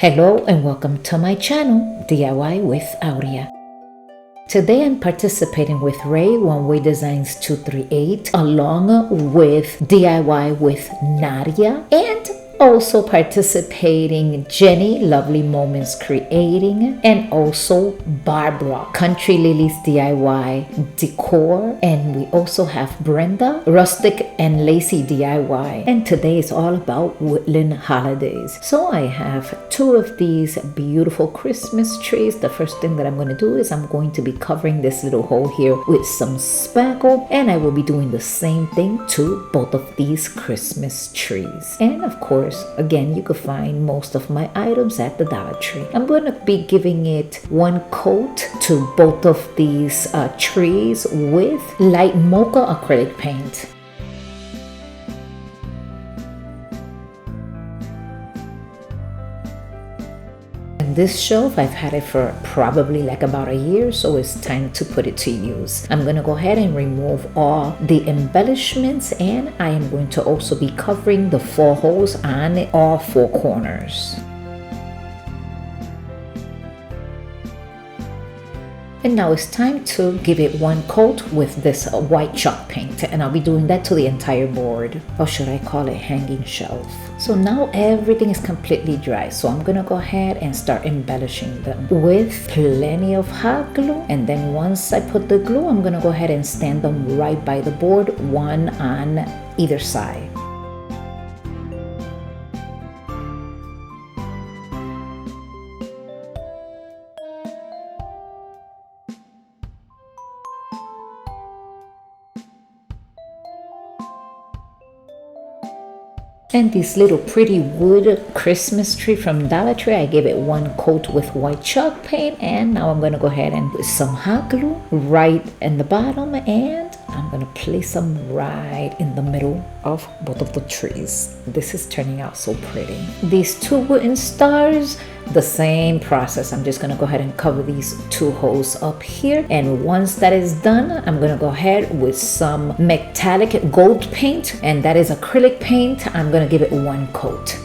Hello and welcome to my channel, DIY with Aurea. Today I'm participating with Ray OneWay Designs 238 along with DIY with Nadia and also participating Jenny, Lovely Moments Creating, and also Barbara, Country Lilies DIY, Decor, and we also have Brenda, Rustic and Lacy DIY. And today is all about woodland holidays. So I have two of these beautiful Christmas trees. The first thing that I'm going to do is I'm going to be covering this little hole here with some spackle, and I will be doing the same thing to both of these Christmas trees. And of course, again, you could find most of my items at the Dollar Tree. I'm going to be giving it one coat to both of these trees with light mocha acrylic paint. This shelf, I've had it for probably like about a year, so it's time to put it to use. I'm going to go ahead and remove all the embellishments, and I am going to also be covering the 4 holes on all 4 corners. And now it's time to give it one coat with this white chalk paint, and I'll be doing that to the entire board, or should I call it hanging shelf. So now everything is completely dry, so I'm gonna go ahead and start embellishing them with plenty of hot glue, and then once I put the glue, I'm gonna go ahead and stand them right by the board, one on either side. And this little pretty wood Christmas tree from Dollar Tree, I gave it one coat with white chalk paint, and now I'm going to go ahead and put some hot glue right in the bottom, and I'm going to place them right in the middle of both of the trees. This is turning out so pretty. These 2 wooden stars, the same process. I'm just going to go ahead and cover these 2 holes up here, and once that is done, I'm going to go ahead with some metallic gold paint, and that is acrylic paint. I'm going to give it one coat.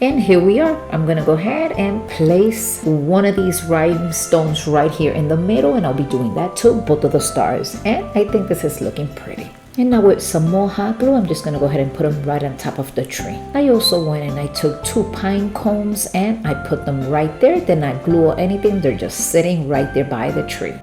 And here we are. I'm gonna go ahead and place one of these rhinestones right here in the middle, and I'll be doing that to both of the stars. And I think this is looking pretty. And now with some more hot glue, I'm just gonna go ahead and put them right on top of the tree. I also went and I took 2 pine cones and I put them right there. They're not glue or anything, they're just sitting right there by the tree.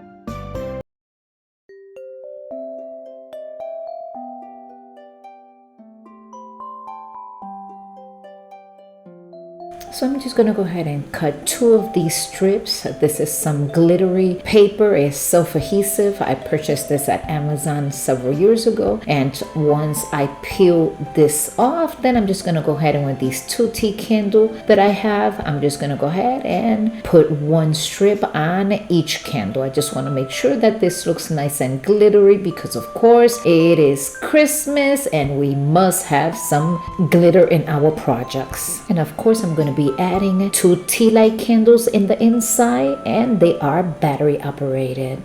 So I'm just going to go ahead and cut 2 of these strips. This is some glittery paper. It's self-adhesive. I purchased this at Amazon several years ago. And once I peel this off, then I'm just going to go ahead and with these 2 tea candles that I have, I'm just going to go ahead and put 1 strip on each candle. I just want to make sure that this looks nice and glittery because of course it is Christmas and we must have some glitter in our projects. And of course I'm going to be adding 2 tea light candles in the inside, and they are battery operated.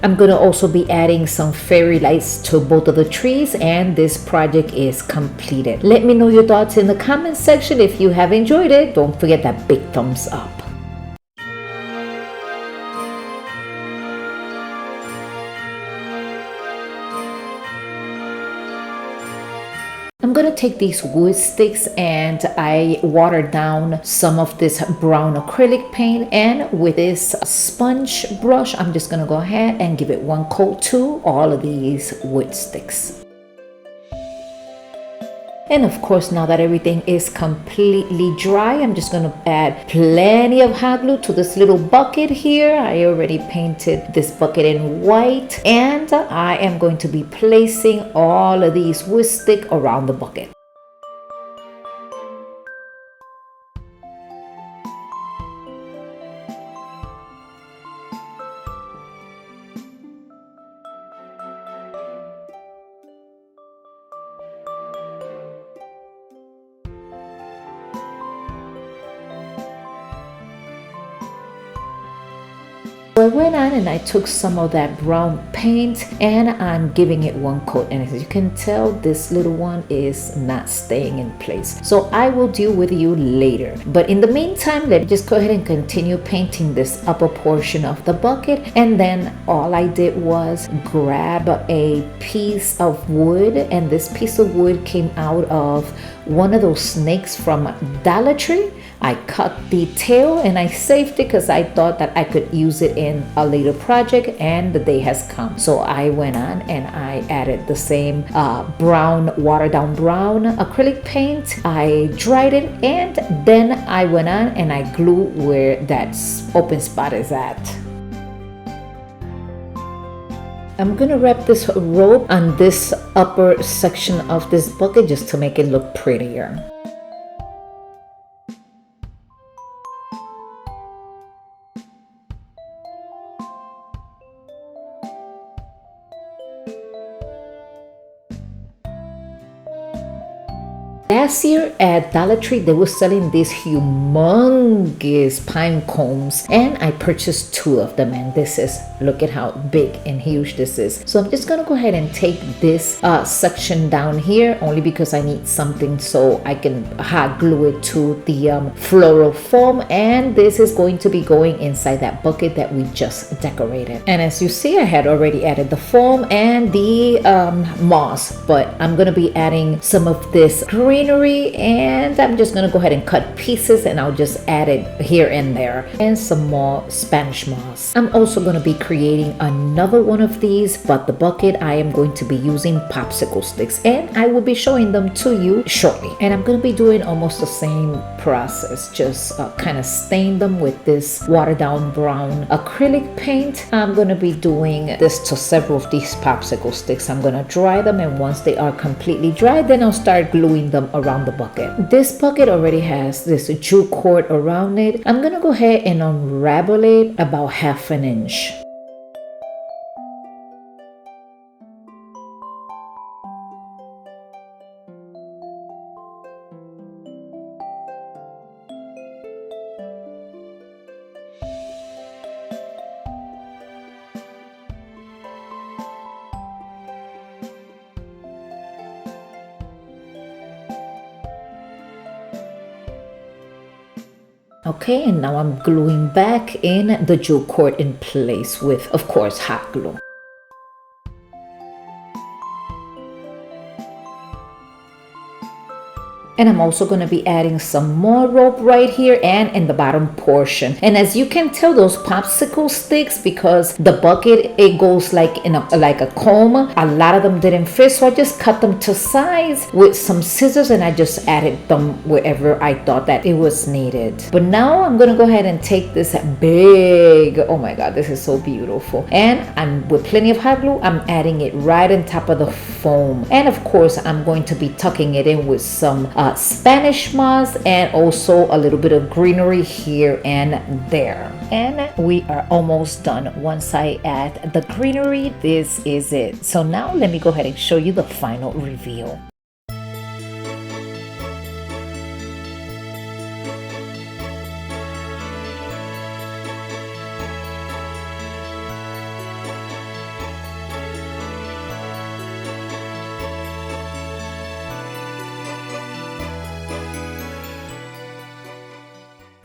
I'm going to also be adding some fairy lights to both of the trees, and this project is completed. Let me know your thoughts in the comment section. If you have enjoyed it, don't forget that big thumbs up. I'm going to take these wood sticks and I watered down some of this brown acrylic paint, and with this sponge brush I'm just going to go ahead and give it one coat to all of these wood sticks. And of course, now that everything is completely dry, I'm just going to add plenty of hot glue to this little bucket here. I already painted this bucket in white, and I am going to be placing all of these wood stick around the bucket. So I went on and I took some of that brown paint and I'm giving it one coat, and as you can tell, this little one is not staying in place. So I will deal with you later. But in the meantime, let's just go ahead and continue painting this upper portion of the bucket. And then all I did was grab a piece of wood, and this piece of wood came out of one of those snakes from Dollar Tree. I cut the tail and I saved it because I thought that I could use it in a later project, and the day has come. So I went on and I added the same brown, watered down brown acrylic paint. I dried it, and then I went on and I glued where that open spot is at. I'm gonna wrap this rope on this upper section of this bucket just to make it look prettier. Last year at Dollar Tree, they were selling these humongous pine cones, and I purchased 2 of them, and this is, look at how big and huge this is. So I'm just gonna go ahead and take this section down here, only because I need something so I can hot glue it to the floral foam, and this is going to be going inside that bucket that we just decorated. And as you see, I had already added the foam and the moss, but I'm gonna be adding some of this greenery, and I'm just gonna go ahead and cut pieces, and I'll just add it here and there, and some more Spanish moss. I'm also gonna be creating another one of these, but the bucket I am going to be using popsicle sticks, and I will be showing them to you shortly. And I'm gonna be doing almost the same process, just kind of stain them with this watered down brown acrylic paint. I'm gonna be doing this to several of these popsicle sticks. I'm gonna dry them, and once they are completely dry, then I'll start gluing them around the bucket. This bucket already has this jute cord around it. I'm gonna go ahead and unravel it about 1/2 inch. Okay, and now I'm gluing back in the jute cord in place with, of course, hot glue. And I'm also going to be adding some more rope right here and in the bottom portion. And as you can tell, those popsicle sticks, because the bucket, it goes like in like a comb, a lot of them didn't fit, so I just cut them to size with some scissors, and I just added them wherever I thought that it was needed. But now I'm going to go ahead and take this big, oh my god, this is so beautiful, and I'm with plenty of hot glue, I'm adding it right on top of the foam. And of course, I'm going to be tucking it in with some Spanish moss and also a little bit of greenery here and there. And we are almost done. Once I add the greenery, this is it. So now let me go ahead and show you the final reveal.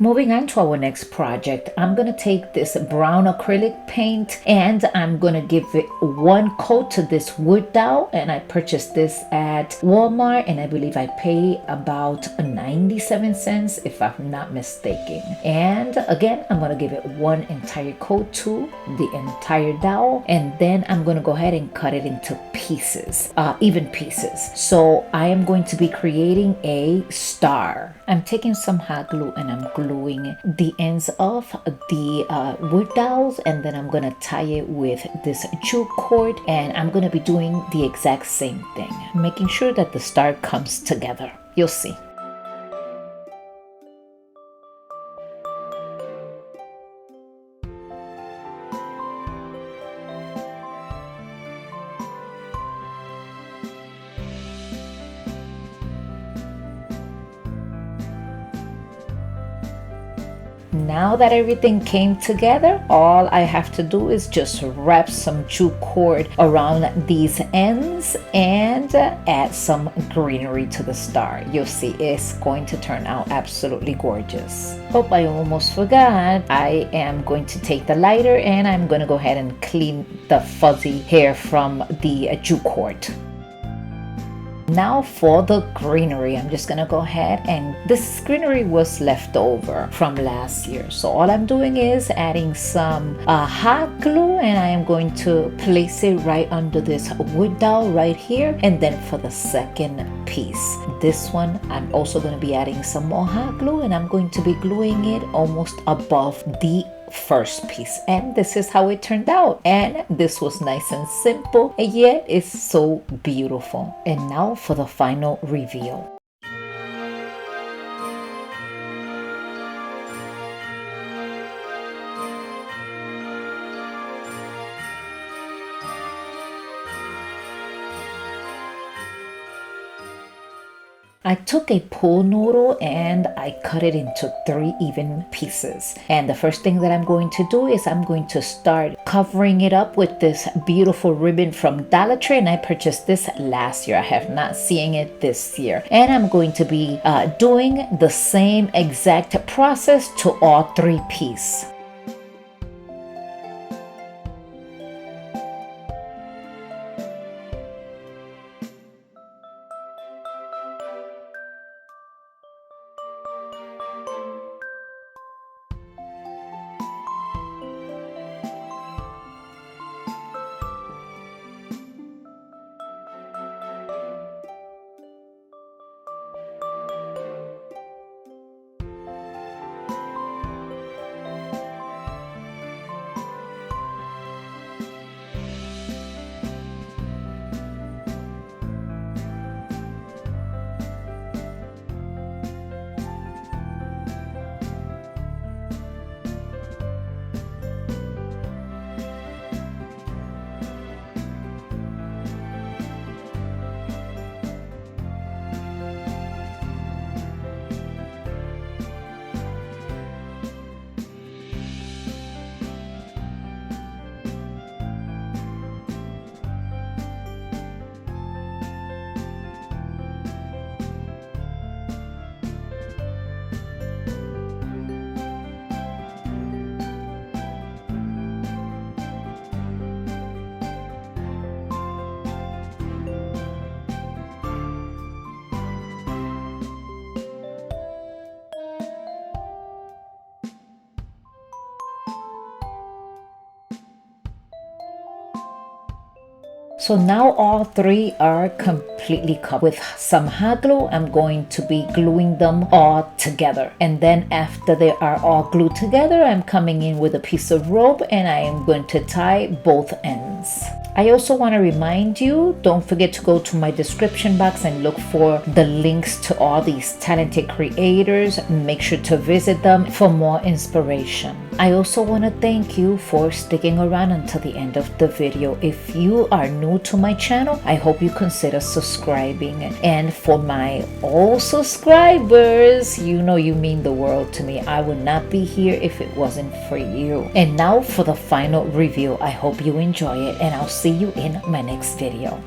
Moving on to our next project, I'm going to take this brown acrylic paint and I'm going to give it one coat to this wood dowel, and I purchased this at Walmart, and I believe I paid about 97 cents if I'm not mistaken. And again, I'm going to give it one entire coat to the entire dowel, and then I'm going to go ahead and cut it into pieces, even pieces. So I am going to be creating a star. I'm taking some hot glue and I'm gluing the ends of the wood dowels, and then I'm gonna tie it with this jute cord, and I'm gonna be doing the exact same thing, making sure that the star comes together. You'll see. Now that everything came together, all I have to do is just wrap some jute cord around these ends and add some greenery to the star. You'll see it's going to turn out absolutely gorgeous. Oh, I almost forgot. I am going to take the lighter and I'm going to go ahead and clean the fuzzy hair from the jute cord. Now for the greenery, I'm just gonna go ahead, and this greenery was left over from last year. So all I'm doing is adding some hot glue, and I am going to place it right under this wood dowel right here. And then for the second piece, this one, I'm also gonna be adding some more hot glue, and I'm going to be gluing it almost above the first piece. And this is how it turned out, and this was nice and simple, and yet it's so beautiful. And now for the final reveal. I took a pool noodle and I cut it into 3 even pieces. And the first thing that I'm going to do is I'm going to start covering it up with this beautiful ribbon from Dollar Tree, and I purchased this last year. I have not seen it this year. And I'm going to be doing the same exact process to all 3 pieces. So now all 3 are completely covered with some hot glue. I'm going to be gluing them all together. And then after they are all glued together, I'm coming in with a piece of rope and I am going to tie both ends. I also want to remind you, don't forget to go to my description box and look for the links to all these talented creators. Make sure to visit them for more inspiration. I also want to thank you for sticking around until the end of the video. If you are new to my channel, I hope you consider subscribing. And for my old subscribers, you know you mean the world to me. I would not be here if it wasn't for you. And now for the final review. I hope you enjoy it, and I'll see you in my next video.